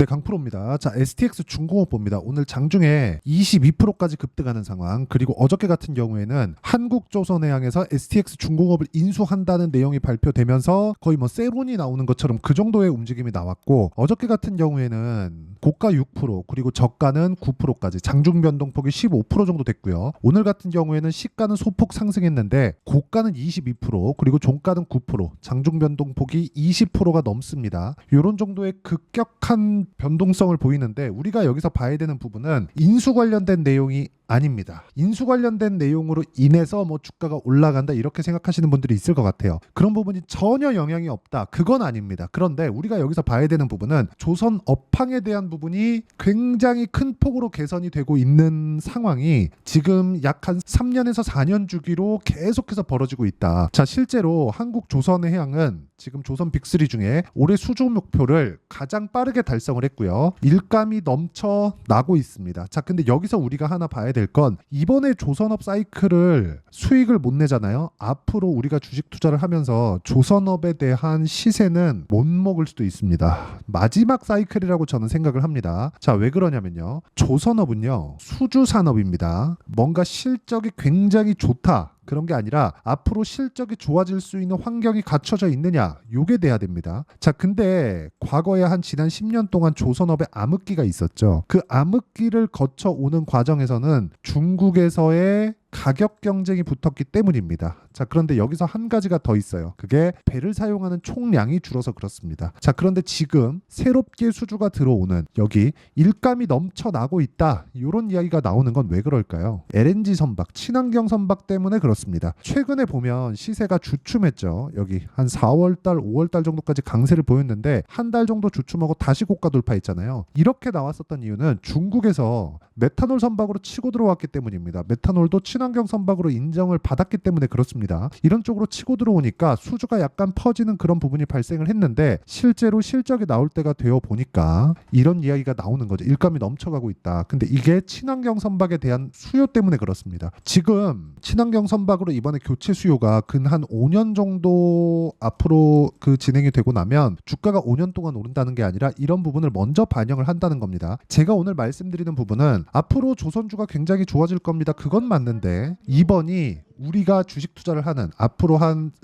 네, 강프로입니다. 자, STX 중공업 봅니다. 오늘 장중에 22%까지 급등하는 상황. 그리고 어저께 같은 경우에는 한국조선해양에서 STX 중공업을 인수한다는 내용이 발표되면서 거의 뭐 세론이 나오는 것처럼 그 정도의 움직임이 나왔고, 어저께 같은 경우에는 고가 6% 그리고 저가는 9%까지 장중 변동폭이 15% 정도 됐고요. 오늘 같은 경우에는 시가는 소폭 상승했는데 고가는 22% 그리고 종가는 9%, 장중 변동폭이 20%가 넘습니다. 이런 정도의 급격한 변동성을 보이는데, 우리가 여기서 봐야 되는 부분은 인수 관련된 내용이 아닙니다. 인수 관련된 내용으로 인해서 뭐 주가가 올라간다 이렇게 생각하시는 분들이 있을 것 같아요. 그런 부분이 전혀 영향이 없다, 그건 아닙니다. 그런데 우리가 여기서 봐야 되는 부분은 조선 업황에 대한 부분이 굉장히 큰 폭으로 개선이 되고 있는 상황이 지금 약 한 3년에서 4년 주기로 계속해서 벌어지고 있다. 자, 실제로 한국조선해양은 지금 조선 빅3 중에 올해 수주 목표를 가장 빠르게 달성을 했고요. 일감이 넘쳐나고 있습니다. 자, 근데 여기서 우리가 하나 봐야 될 건, 이번에 조선업 사이클을 수익을 못 내잖아요. 앞으로 우리가 주식 투자를 하면서 조선업에 대한 시세는 못 먹을 수도 있습니다. 마지막 사이클이라고 저는 생각을 합니다. 자, 왜 그러냐면요, 조선업은요 수주 산업입니다. 뭔가 실적이 굉장히 좋다, 그런 게 아니라 앞으로 실적이 좋아질 수 있는 환경이 갖춰져 있느냐, 요게 돼야 됩니다. 자, 근데 과거에 한 지난 10년 동안 조선업에 암흑기가 있었죠. 그 암흑기를 거쳐 오는 과정에서는 중국에서의 가격 경쟁이 붙었기 때문입니다. 자, 그런데 여기서 한 가지가 더 있어요. 그게 배를 사용하는 총량이 줄어서 그렇습니다. 자, 그런데 지금 새롭게 수주가 들어오는, 여기 일감이 넘쳐나고 있다, 이런 이야기가 나오는 건 왜 그럴까요? LNG 선박, 친환경 선박 때문에 그렇습니다. 최근에 보면 시세가 주춤했죠. 여기 한 4월달, 5월달 정도까지 강세를 보였는데 한 달 정도 주춤하고 다시 고가 돌파했잖아요. 이렇게 나왔었던 이유는 중국에서 메탄올 선박으로 치고 들어왔기 때문입니다. 메탄올도 친환경 선박으로 인정을 받았기 때문에 그렇습니다. 이런 쪽으로 치고 들어오니까 수주가 약간 퍼지는 그런 부분이 발생을 했는데, 실제로 실적이 나올 때가 되어 보니까 이런 이야기가 나오는 거죠. 일감이 넘쳐가고 있다. 근데 이게 친환경 선박에 대한 수요 때문에 그렇습니다. 지금 친환경 선박으로 이번에 교체 수요가 근 한 5년 정도 앞으로 진행이 되고 나면 주가가 5년 동안 오른다는 게 아니라 이런 부분을 먼저 반영을 한다는 겁니다. 제가 오늘 말씀드리는 부분은 앞으로 조선주가 굉장히 좋아질 겁니다, 그건 맞는데, 이번이 우리가 주식 투자를 하는 앞으로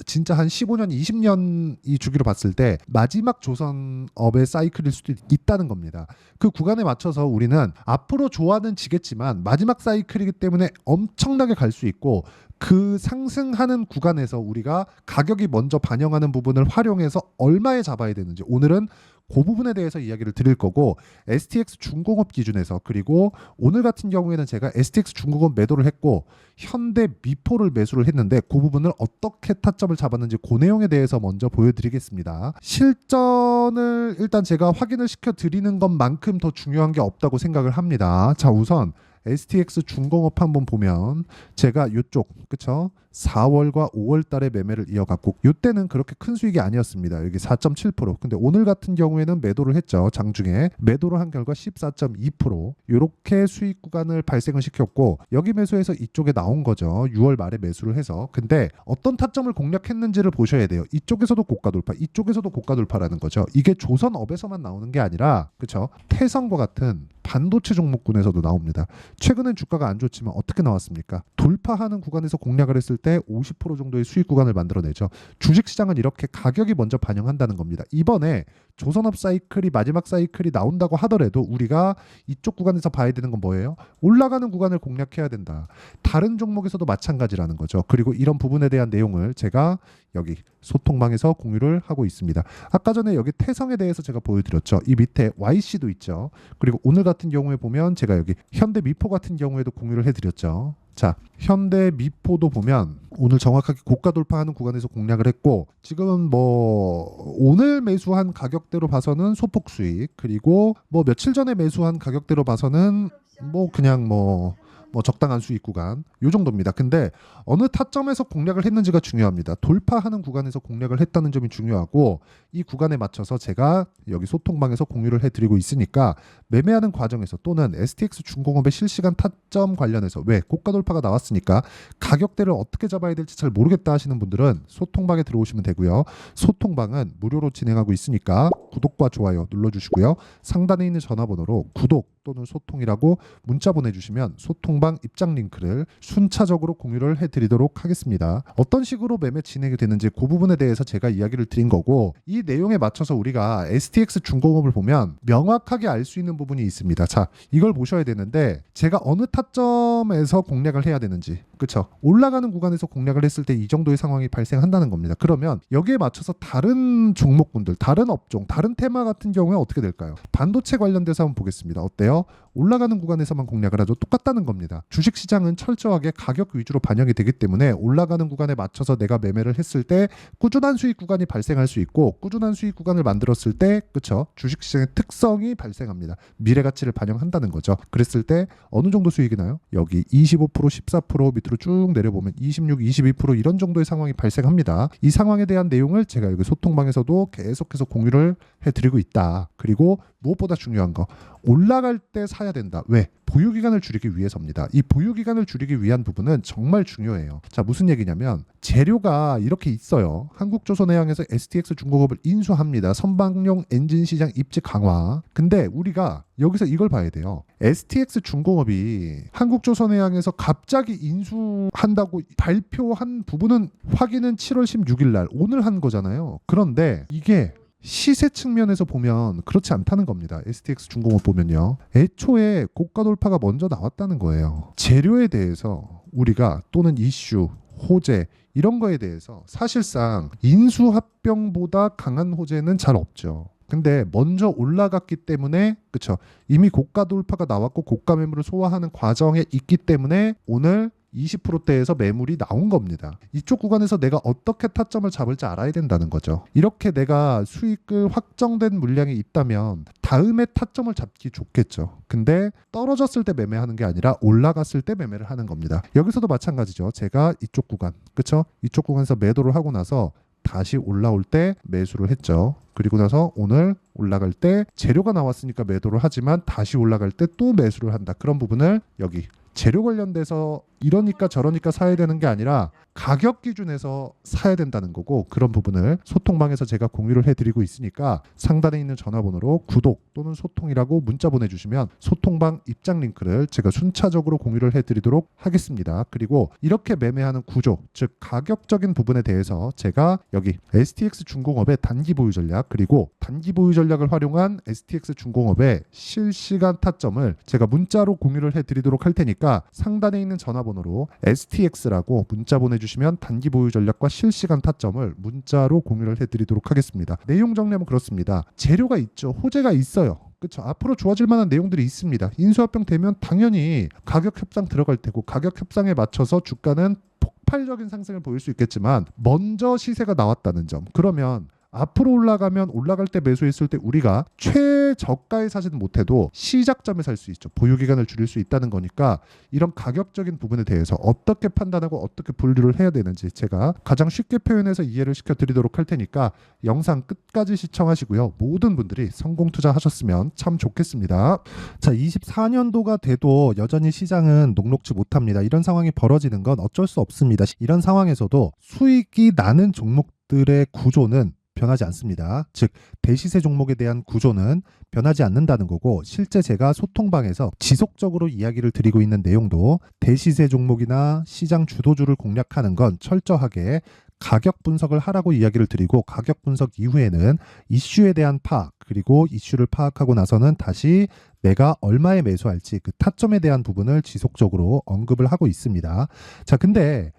진짜 한 15년, 20년 이 주기로 봤을 때 마지막 조선업의 사이클일 수도 있다는 겁니다. 그 구간에 맞춰서 우리는 앞으로 좋아는 지겠지만 마지막 사이클이기 때문에 엄청나게 갈 수 있고, 그 상승하는 구간에서 우리가 가격이 먼저 반영하는 부분을 활용해서 얼마에 잡아야 되는지, 오늘은 그 부분에 대해서 이야기를 드릴 거고, STX 중공업 기준에서, 그리고 오늘 같은 경우에는 제가 STX 중공업 매도를 했고 현대 미포를 매수를 했는데 그 부분을 어떻게 타점을 잡았는지 그 내용에 대해서 먼저 보여드리겠습니다. 실전을 일단 제가 확인을 시켜 드리는 것만큼 더 중요한 게 없다고 생각을 합니다. 자, 우선 STX 중공업 한번 보면 제가 이쪽, 그쵸? 4월과 5월 달에 매매를 이어갔고, 이때는 그렇게 큰 수익이 아니었습니다. 여기 4.7%. 근데 오늘 같은 경우에는 매도를 했죠. 장중에 매도를 한 결과 14.2%, 이렇게 수익 구간을 발생을 시켰고, 여기 매수해서 이쪽에 나온 거죠. 6월 말에 매수를 해서. 근데 어떤 타점을 공략했는지를 보셔야 돼요. 이쪽에서도 고가 돌파, 이쪽에서도 고가 돌파라는 거죠. 이게 조선업에서만 나오는 게 아니라, 그쵸? 태성과 같은 반도체 종목군에서도 나옵니다. 최근엔 주가가 안 좋지만 어떻게 나왔습니까? 돌파하는 구간에서 공략을 했을 때 50% 정도의 수익 구간을 만들어내죠. 주식시장은 이렇게 가격이 먼저 반영한다는 겁니다. 이번에 조선업 사이클이 마지막 사이클이 나온다고 하더라도 우리가 이쪽 구간에서 봐야 되는 건 뭐예요? 올라가는 구간을 공략해야 된다. 다른 종목에서도 마찬가지라는 거죠. 그리고 이런 부분에 대한 내용을 제가 여기 소통방에서 공유를 하고 있습니다. 아까 전에 여기 태성에 대해서 제가 보여드렸죠. 이 밑에 YC도 있죠. 그리고 오늘 같은 경우에 보면 제가 여기 현대미포 같은 경우에도 공유를 해드렸죠. 자, 현대미포도 보면 오늘 정확하게 고가 돌파하는 구간에서 공략을 했고, 지금은 뭐 오늘 매수한 가격대로 봐서는 소폭 수익, 그리고 뭐 며칠 전에 매수한 가격대로 봐서는 뭐 그냥 뭐 뭐 적당한 수익 구간 요 정도입니다. 근데 어느 타점에서 공략을 했는지가 중요합니다. 돌파하는 구간에서 공략을 했다는 점이 중요하고 이 구간에 맞춰서 제가 여기 소통방에서 공유를 해드리고 있으니까 매매하는 과정에서 또는 STX 중공업의 실시간 타점 관련해서 왜 고가 돌파가 나왔으니까 가격대를 어떻게 잡아야 될지 잘 모르겠다 하시는 분들은 소통방에 들어오시면 되고요. 소통방은 무료로 진행하고 있으니까 구독과 좋아요 눌러주시고요. 상단에 있는 전화번호로 구독 또는 소통이라고 문자 보내주시면 소통방 입장 링크를 순차적으로 공유를 해드리도록 하겠습니다. 어떤 식으로 매매 진행이 되는지 그 부분에 대해서 제가 이야기를 드린 거고 이 내용에 맞춰서 우리가 STX 중공업을 보면 명확하게 알 수 있는 부분이 있습니다. 자, 이걸 보셔야 되는데 제가 어느 타점에서 공략을 해야 되는지 그쵸? 올라가는 구간에서 공략을 했을 때 이 정도의 상황이 발생한다는 겁니다. 그러면 여기에 맞춰서 다른 종목군들, 다른 업종, 다른 테마 같은 경우에 어떻게 될까요? 반도체 관련돼서 한번 보겠습니다. 어때요? 올라가는 구간에서만 공략을 하죠. 똑같다는 겁니다. 주식시장은 철저하게 가격 위주로 반영이 되기 때문에 올라가는 구간에 맞춰서 내가 매매를 했을 때 꾸준한 수익 구간이 발생할 수 있고 꾸준한 수익 구간을 만들었을 때 그쵸? 주식시장의 특성이 발생합니다. 미래가치를 반영한다는 거죠. 그랬을 때 어느 정도 수익이 나요? 여기 25%, 14% 밑으로 쭉 내려보면 26, 22% 이런 정도의 상황이 발생합니다. 이 상황에 대한 내용을 제가 여기 소통방에서도 계속해서 공유를 해드리고 있다. 그리고 무엇보다 중요한 거 올라갈 때 사야 된다. 왜? 보유기간을 줄이기 위해서입니다. 이 보유기간을 줄이기 위한 부분은 정말 중요해요. 자, 무슨 얘기냐면 재료가 이렇게 있어요. 한국조선해양에서 STX 중공업을 인수합니다. 선박용 엔진 시장 입지 강화. 근데 우리가 여기서 이걸 봐야 돼요. STX 중공업이 한국조선해양에서 갑자기 인수한다고 발표한 부분은 확인은 7월 16일 날 오늘 한 거잖아요. 그런데 이게 시세 측면에서 보면 그렇지 않다는 겁니다. STX 중공업 보면요. 애초에 고가 돌파가 먼저 나왔다는 거예요. 재료에 대해서 우리가 또는 이슈, 호재 이런 거에 대해서 사실상 인수합병보다 강한 호재는 잘 없죠. 근데 먼저 올라갔기 때문에 그쵸 이미 고가 돌파가 나왔고 고가 매물을 소화하는 과정에 있기 때문에 오늘 20%대에서 매물이 나온 겁니다. 이쪽 구간에서 내가 어떻게 타점을 잡을지 알아야 된다는 거죠. 이렇게 내가 수익을 확정된 물량이 있다면 다음에 타점을 잡기 좋겠죠. 근데 떨어졌을 때 매매하는 게 아니라 올라갔을 때 매매를 하는 겁니다. 여기서도 마찬가지죠. 제가 이쪽 구간, 그쵸? 이쪽 구간에서 매도를 하고 나서 다시 올라올 때 매수를 했죠. 그리고 나서 오늘 올라갈 때 재료가 나왔으니까 매도를 하지만 다시 올라갈 때 또 매수를 한다. 그런 부분을 여기 재료 관련돼서 이러니까 저러니까 사야 되는 게 아니라 가격 기준에서 사야 된다는 거고 그런 부분을 소통방에서 제가 공유를 해드리고 있으니까 상단에 있는 전화번호로 구독 또는 소통이라고 문자 보내주시면 소통방 입장 링크를 제가 순차적으로 공유를 해드리도록 하겠습니다. 그리고 이렇게 매매하는 구조 즉 가격적인 부분에 대해서 제가 여기 STX 중공업의 단기 보유 전략 그리고 단기 보유 전략을 활용한 STX 중공업의 실시간 타점을 제가 문자로 공유를 해드리도록 할 테니까 상단에 있는 전화번호로 STX라고 문자 보내주시면 단기 보유 전략과 실시간 타점을 문자로 공유를 해드리도록 하겠습니다. 내용 정리하면 그렇습니다. 재료가 있죠. 호재가 있어요. 그렇죠. 앞으로 좋아질 만한 내용들이 있습니다. 인수합병 되면 당연히 가격 협상 들어갈 테고 가격 협상에 맞춰서 주가는 폭발적인 상승을 보일 수 있겠지만 먼저 시세가 나왔다는 점. 그러면 앞으로 올라가면 올라갈 때 매수했을 때 우리가 최저가에 사지는 못해도 시작점에 살 수 있죠. 보유기간을 줄일 수 있다는 거니까 이런 가격적인 부분에 대해서 어떻게 판단하고 어떻게 분류를 해야 되는지 제가 가장 쉽게 표현해서 이해를 시켜드리도록 할 테니까 영상 끝까지 시청하시고요. 모든 분들이 성공 투자하셨으면 참 좋겠습니다. 자, 24년도가 돼도 여전히 시장은 녹록지 못합니다. 이런 상황이 벌어지는 건 어쩔 수 없습니다. 이런 상황에서도 수익이 나는 종목들의 구조는 변하지 않습니다. 즉 대시세 종목에 대한 구조는 변하지 않는다는 거고 실제 제가 소통방에서 지속적으로 이야기를 드리고 있는 내용도 대시세 종목이나 시장 주도주를 공략하는 건 철저하게 가격 분석을 하라고 이야기를 드리고 가격 분석 이후에는 이슈에 대한 파악 그리고 이슈를 파악하고 나서는 다시 내가 얼마에 매수할지 그 타점에 대한 부분을 지속적으로 언급을 하고 있습니다. 자, 근데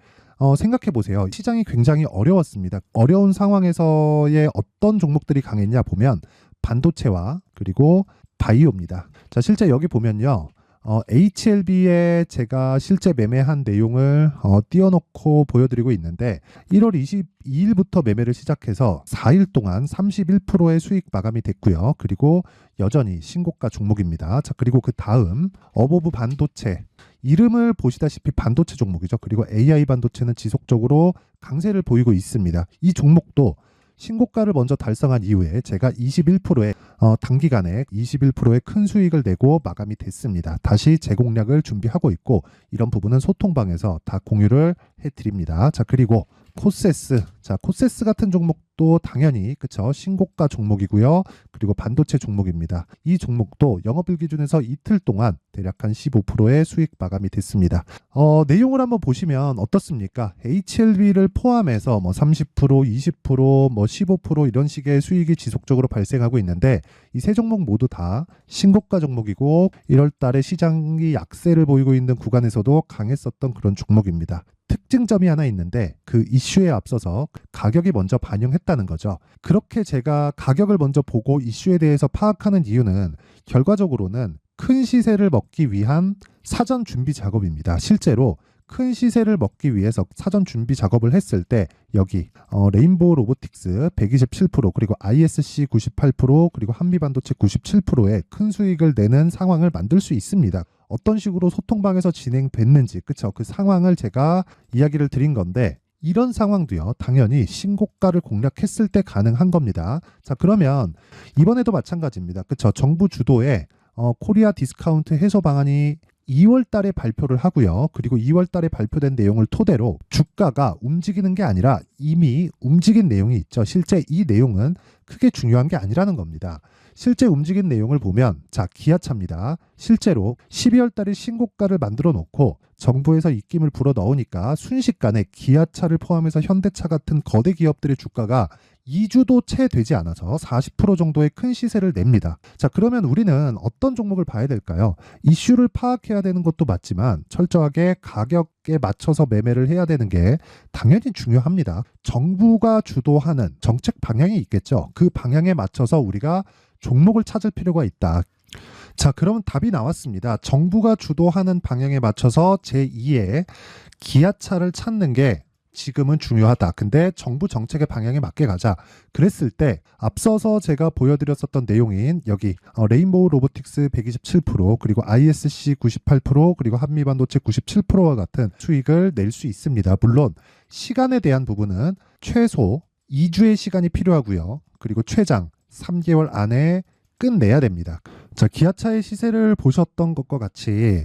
생각해 보세요. 시장이 굉장히 어려웠습니다. 어려운 상황에서의 어떤 종목들이 강했냐 보면 반도체와 그리고 바이오입니다. 자, 실제 여기 보면요. HLB에 제가 실제 매매한 내용을 띄워놓고 보여드리고 있는데 1월 22일부터 매매를 시작해서 4일 동안 31%의 수익 마감이 됐고요. 그리고 여전히 신고가 종목입니다. 자, 그리고 그 다음 어보브 반도체 이름을 보시다시피 반도체 종목이죠. 그리고 AI 반도체는 지속적으로 강세를 보이고 있습니다. 이 종목도 신고가를 먼저 달성한 이후에 제가 21%의 단기간에 21%의 큰 수익을 내고 마감이 됐습니다. 다시 재공략을 준비하고 있고 이런 부분은 소통방에서 다 공유를 해드립니다. 자, 그리고 코세스. 자, 코세스 같은 종목도 당연히 그쵸 신고가 종목이고요. 그리고 반도체 종목입니다. 이 종목도 영업일 기준에서 이틀 동안 대략 한 15%의 수익 마감이 됐습니다. 내용을 한번 보시면 어떻습니까? HLB를 포함해서 뭐 30%, 20%, 뭐 15% 이런 식의 수익이 지속적으로 발생하고 있는데 이 세 종목 모두 다 신고가 종목이고 1월 달에 시장이 약세를 보이고 있는 구간에서도 강했었던 그런 종목입니다. 특징점이 하나 있는데 그 이슈에 앞서서 가격이 먼저 반영했다는 거죠. 그렇게 제가 가격을 먼저 보고 이슈에 대해서 파악하는 이유는 결과적으로는 큰 시세를 먹기 위한 사전 준비 작업입니다. 실제로 큰 시세를 먹기 위해서 사전 준비 작업을 했을 때 여기 레인보우 로보틱스 127% 그리고 ISC 98% 그리고 한미반도체 97%의 큰 수익을 내는 상황을 만들 수 있습니다. 어떤 식으로 소통방에서 진행됐는지 그쵸 그 상황을 제가 이야기를 드린 건데 이런 상황도요 당연히 신고가를 공략했을 때 가능한 겁니다. 자, 그러면 이번에도 마찬가지입니다. 그쵸 정부 주도의 코리아 디스카운트 해소 방안이 2월 달에 발표를 하고요. 그리고 2월 달에 발표된 내용을 토대로 주가가 움직이는 게 아니라 이미 움직인 내용이 있죠. 실제 이 내용은 크게 중요한 게 아니라는 겁니다. 실제 움직인 내용을 보면 자, 기아차입니다. 실제로 12월 달에 신고가를 만들어 놓고 정부에서 입김을 불어 넣으니까 순식간에 기아차를 포함해서 현대차 같은 거대 기업들의 주가가 2주도 채 되지 않아서 40% 정도의 큰 시세를 냅니다. 자, 그러면 우리는 어떤 종목을 봐야 될까요? 이슈를 파악해야 되는 것도 맞지만 철저하게 가격에 맞춰서 매매를 해야 되는 게 당연히 중요합니다. 정부가 주도하는 정책 방향이 있겠죠. 그 방향에 맞춰서 우리가 종목을 찾을 필요가 있다. 자, 그러면 답이 나왔습니다. 정부가 주도하는 방향에 맞춰서 제2의 기아차를 찾는 게 지금은 중요하다. 근데 정부 정책의 방향에 맞게 가자. 그랬을 때 앞서서 제가 보여드렸었던 내용인 여기 레인보우 로보틱스 127% 그리고 ISC 98% 그리고 한미반도체 97%와 같은 수익을 낼 수 있습니다. 물론 시간에 대한 부분은 최소 2주의 시간이 필요하고요. 그리고 최장 3개월 안에 끝내야 됩니다. 자, 기아차의 시세를 보셨던 것과 같이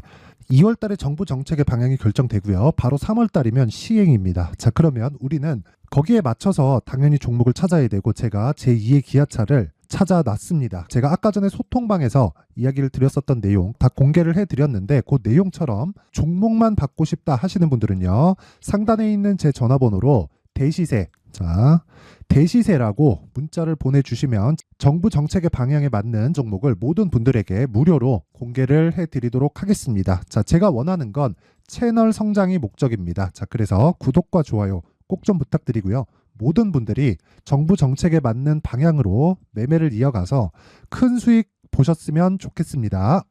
2월 달에 정부 정책의 방향이 결정되고요. 바로 3월 달이면 시행입니다. 자, 그러면 우리는 거기에 맞춰서 당연히 종목을 찾아야 되고 제가 제2의 기아차를 찾아놨습니다. 제가 아까 전에 소통방에서 이야기를 드렸었던 내용 다 공개를 해드렸는데 그 내용처럼 종목만 받고 싶다 하시는 분들은요. 상단에 있는 제 전화번호로 대시세 자, 대시세라고 문자를 보내주시면 정부 정책의 방향에 맞는 종목을 모든 분들에게 무료로 공개를 해드리도록 하겠습니다. 자, 제가 원하는 건 채널 성장이 목적입니다. 자, 그래서 구독과 좋아요 꼭 좀 부탁드리고요. 모든 분들이 정부 정책에 맞는 방향으로 매매를 이어가서 큰 수익 보셨으면 좋겠습니다.